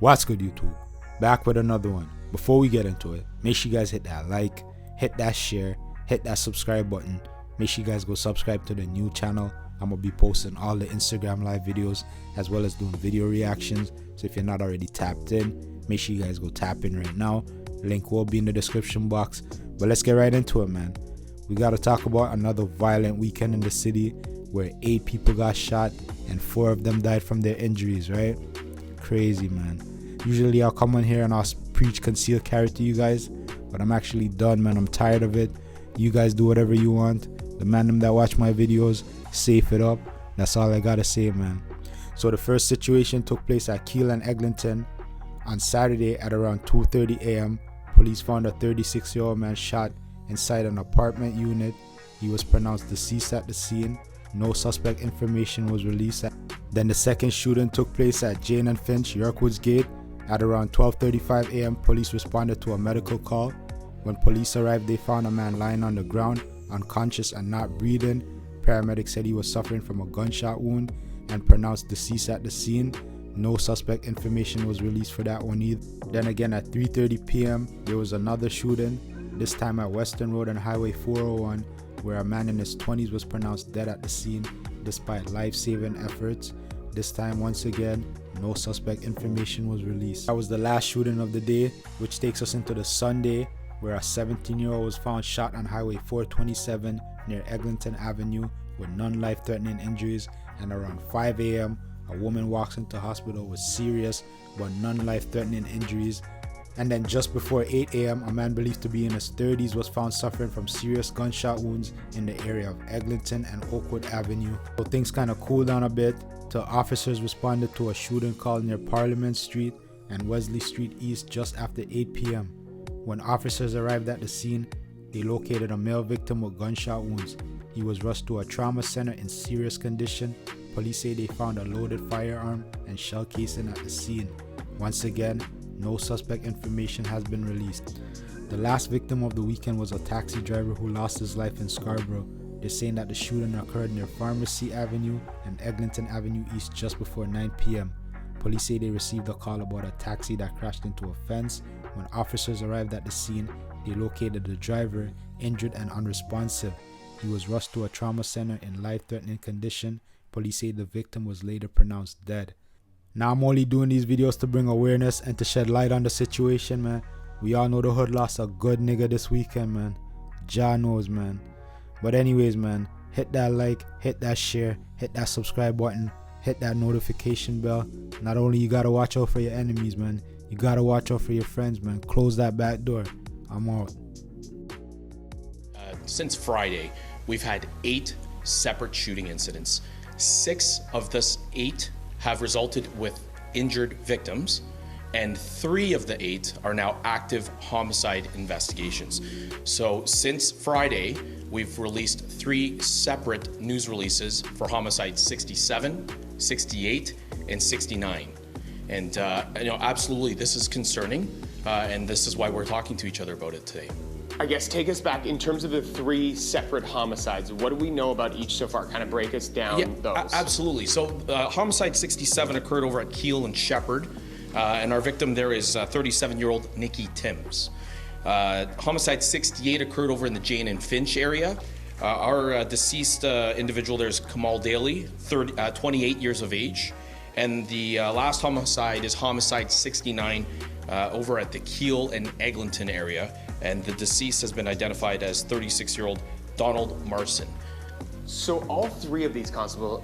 What's good, YouTube? Back with another one. Before we get into it, make sure you guys hit that like, hit that share, hit that subscribe button. Make sure you guys go subscribe to the new channel. I'm gonna be posting all the Instagram live videos as well as doing video reactions. So if you're not already tapped in, make sure you guys go tap in right now. Link will be in the description box. But let's get right into it, man. We gotta talk about another violent weekend in the city where 8 people got shot and 4 of them died from their injuries, right? Crazy, man. Usually I'll come on here and I'll preach concealed carry to you guys, but I'm actually done, man. I'm tired of it. You guys do whatever you want. The man that watch my videos, safe it up. That's all I gotta say, man. So the first situation took place at Keele and Eglinton on Saturday at around 2:30 a.m. Police found a 36-year-old man shot inside an apartment unit. He was pronounced deceased at the scene. No suspect information was released. Then the second shooting took place at Jane and Finch, Yorkwoods Gate. At around 12:35 a.m., police responded to a medical call. When police arrived, they found a man lying on the ground, unconscious and not breathing. Paramedics said he was suffering from a gunshot wound and pronounced deceased at the scene. No suspect information was released for that one either. Then again at 3:30 p.m., there was another shooting, this time at Western Road and Highway 401, where a man in his 20s was pronounced dead at the scene despite life-saving efforts. This time, once again, no suspect information was released. That was the last shooting of the day, which takes us into the Sunday, where a 17-year-old was found shot on Highway 427 near Eglinton Avenue with non-life-threatening injuries. And around 5 a.m., a woman walks into hospital with serious but non-life-threatening injuries. And then just before 8 a.m., a man believed to be in his 30s was found suffering from serious gunshot wounds in the area of Eglinton and Oakwood Avenue. So things kind of cooled down a bit till officers responded to a shooting call near Parliament Street and Wesley Street East just after 8 p.m. When officers arrived at the scene, they located a male victim with gunshot wounds. He was rushed to a trauma center in serious condition. Police say they found a loaded firearm and shell casing at the scene. Once again, no suspect information has been released. The last victim of the weekend was a taxi driver who lost his life in Scarborough. They're saying that the shooting occurred near Pharmacy Avenue and Eglinton Avenue East just before 9 p.m. Police say they received a call about a taxi that crashed into a fence. When officers arrived at the scene, they located the driver, injured and unresponsive. He was rushed to a trauma center in life-threatening condition. Police say the victim was later pronounced dead. Now I'm only doing these videos to bring awareness and to shed light on the situation, man. We all know the hood lost a good nigga this weekend, man. Jah knows, man. But anyways, man, hit that like, hit that share, hit that subscribe button, hit that notification bell. Not only you gotta watch out for your enemies, man, you gotta watch out for your friends, man. Close that back door. I'm out. Since Friday, we've had 8 separate shooting incidents. 6 of this 8 have resulted with injured victims, and 3 of the 8 are now active homicide investigations. So since Friday, we've released 3 separate news releases for homicide 67, 68, and 69. And absolutely, this is concerning, and this is why we're talking to each other about it today. I guess take us back in terms of the 3 separate homicides. What do we know about each so far? Kind of break us down those. Absolutely. So homicide 67 occurred over at Keele and Shepherd, and our victim there is 37-year-old Nikki Timms. Homicide 68 occurred over in the Jane and Finch area. Our deceased individual there is Kamal Daly, 28 years of age. And the last homicide is homicide 69 over at the Keele and Eglinton area. And the deceased has been identified as 36-year-old Donald Marson. So all 3 of these, Constable,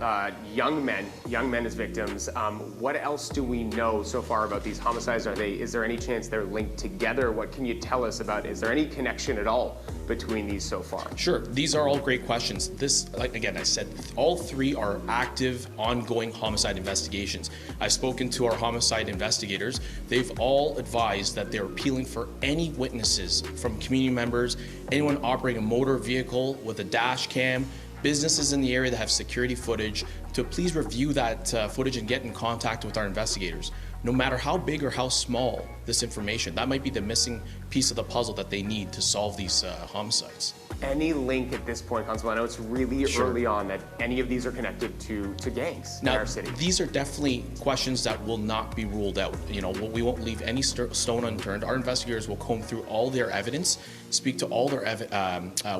young men as victims. What else do we know so far about these homicides? Is there any chance they're linked together? What can you tell us about? Is there any connection at all between these so far? Sure, these are all great questions. This, like again, I said, all 3 are active, ongoing homicide investigations. I've spoken to our homicide investigators. They've all advised that they're appealing for any witnesses from community members, anyone operating a motor vehicle with a dash cam, businesses in the area that have security footage, to please review that footage and get in contact with our investigators. no matter how big or how small this information, that might be the missing piece of the puzzle that they need to solve these homicides. Any link at this point, Constable? I know it's really Sure. early on that any of these are connected to gangs in our city. These are definitely questions that will not be ruled out. You know, we won't leave any stone unturned. Our investigators will comb through all their evidence, speak to all their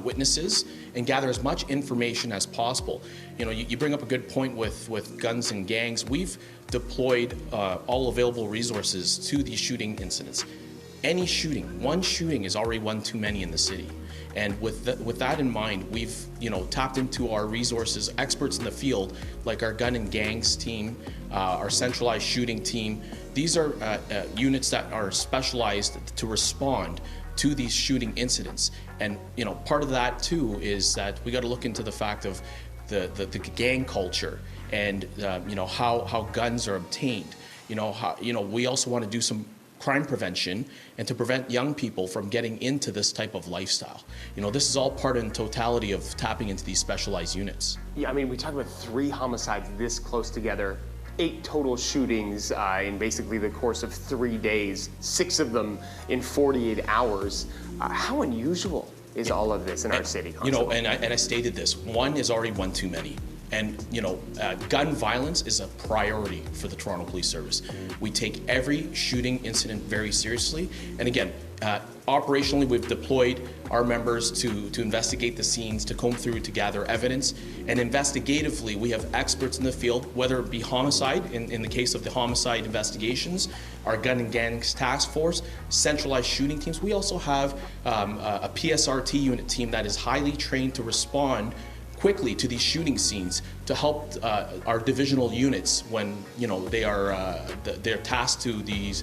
witnesses, and gather as much information as possible. You know, you bring up a good point with guns and gangs. We've deployed all available resources to these shooting incidents. Any shooting, one shooting is already one too many in the city. And with that in mind, we've tapped into our resources, experts in the field, like our gun and gangs team, our centralized shooting team. These are units that are specialized to respond to these shooting incidents. And part of that too is that we got to look into the fact of the gang culture and how guns are obtained. We also want to do some crime prevention and to prevent young people from getting into this type of lifestyle. This is all part in totality of tapping into these specialized units. Yeah, I mean, we talk about 3 homicides this close together, 8 total shootings in basically the course of 3 days, 6 of them in 48 hours. How unusual is all of this in our city, Constable? And I stated this, one is already one too many. And gun violence is a priority for the Toronto Police Service. We take every shooting incident very seriously. And again, operationally, we've deployed our members to investigate the scenes, to comb through, to gather evidence. And investigatively, we have experts in the field, whether it be homicide, in the case of the homicide investigations, our gun and gangs task force, centralized shooting teams. We also have a PSRT unit team that is highly trained to respond quickly to these shooting scenes to help our divisional units when they're tasked to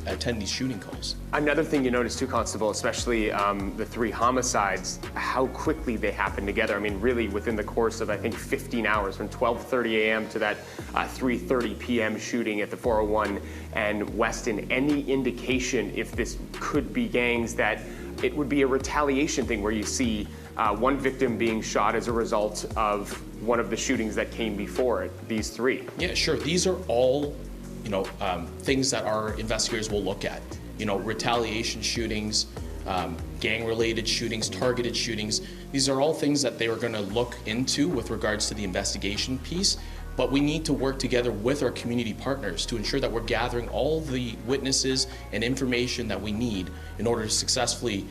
attend these shooting calls. Another thing you notice too, Constable, especially the 3 homicides, how quickly they happen together. I mean, really within the course of, I think, 15 hours, from 12:30 a.m. to that 3:30 p.m. shooting at the 401 and Weston. Any indication if this could be gangs, that it would be a retaliation thing where you see one victim being shot as a result of one of the shootings that came before it, these 3? Yeah, sure. These are all, things that our investigators will look at. Retaliation shootings, gang-related shootings, targeted shootings. These are all things that they are going to look into with regards to the investigation piece. But we need to work together with our community partners to ensure that we're gathering all the witnesses and information that we need in order to successfully,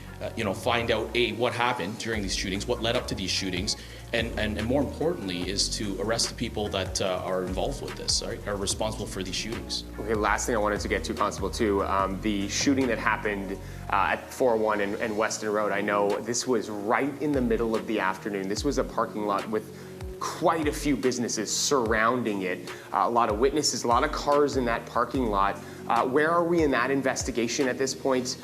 find out what happened during these shootings, what led up to these shootings, and more importantly is to arrest the people that are involved with this, are responsible for these shootings. Okay, last thing I wanted to get to, Constable, too, the shooting that happened at 401 and Weston Road. I know this was right in the middle of the afternoon. This was a parking lot with quite a few businesses surrounding it, a lot of witnesses, a lot of cars in that parking lot. Where are we in that investigation at this point?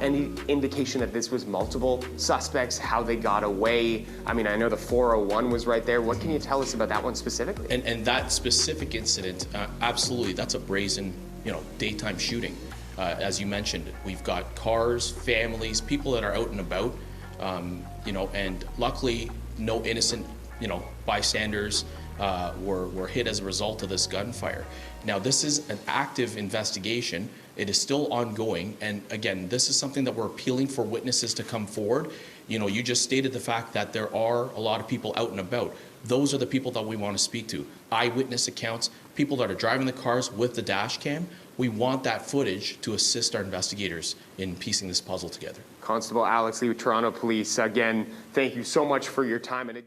Any indication that this was multiple suspects, how they got away? I mean, I know the 401 was right there. What can you tell us about that one specifically? And that specific incident, absolutely, that's a brazen, daytime shooting. As you mentioned, we've got cars, families, people that are out and about, and luckily no innocent bystanders were hit as a result of this gunfire. Now, this is an active investigation. It is still ongoing. And again, this is something that we're appealing for witnesses to come forward. You just stated the fact that there are a lot of people out and about. Those are the people that we want to speak to. Eyewitness accounts, people that are driving the cars with the dash cam. We want that footage to assist our investigators in piecing this puzzle together. Constable Alex Lee with Toronto Police, again, thank you so much for your time. And